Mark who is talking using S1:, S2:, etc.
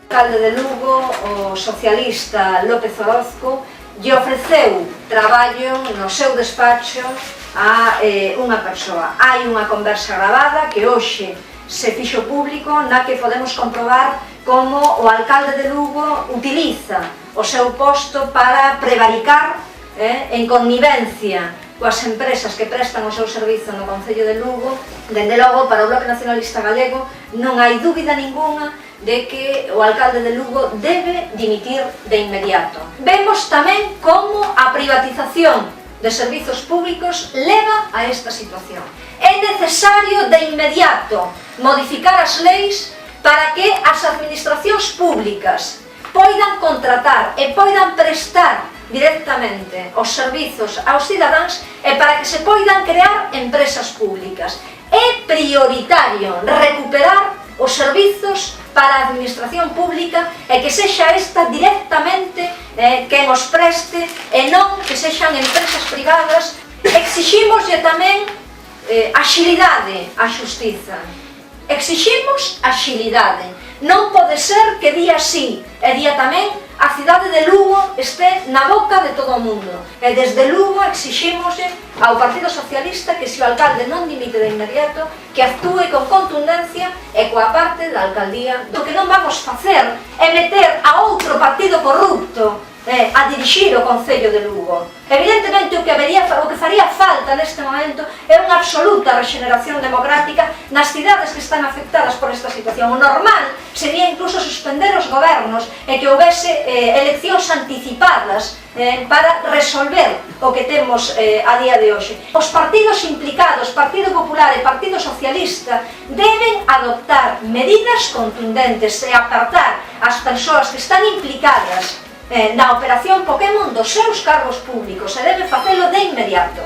S1: O alcalde de Lugo, o socialista López Orozco, lle ofreceu traballo no seu despacho a unha persoa. Hai unha conversa gravada que hoxe se fixo público na que podemos comprobar como o alcalde de Lugo utiliza o seu posto para prevaricar en connivencia coas empresas que prestan o seu servizo no Concello de Lugo. Dende logo, para o Bloque Nacionalista Galego non hai dúbida ninguna de que o alcalde de Lugo debe dimitir de inmediato. Vemos tamén como a privatización de servizos públicos leva a esta situación. É necesario de inmediato modificar as leis para que as administracións públicas poidan contratar e poidan prestar directamente os servizos aos cidadáns e para que se poidan crear empresas públicas. É prioritario recuperar os servizos para a administración pública e que sexa esta directamente quen os preste e non que sexan empresas privadas. Exiximoslle tamén axilidade á xustiza. Exiximos axilidade. Non pode ser que día sí e día tamén a cidade de Lugo este na boca de todo o mundo. E desde Lugo exiximoslle ao Partido Socialista que se o alcalde non dimite de inmediato, que actúe con contundencia e coa parte da alcaldía. O que non vamos facer é meter a outro partido corrupto a dirixir o Concello de Lugo. Evidentemente o que faría falta neste momento é unha absoluta rexeneración democrática nas cidades que están afectadas por esta situación. O normal sería incluso suspender os gobernos e que houvese eleccións anticipadas para resolver o que temos a día de hoxe. Os partidos implicados, Partido Popular e Partido Socialista, deben adoptar medidas contundentes e apartar as persoas que están implicadas na operación Pokémon dos seus cargos públicos e debe facelo de inmediato.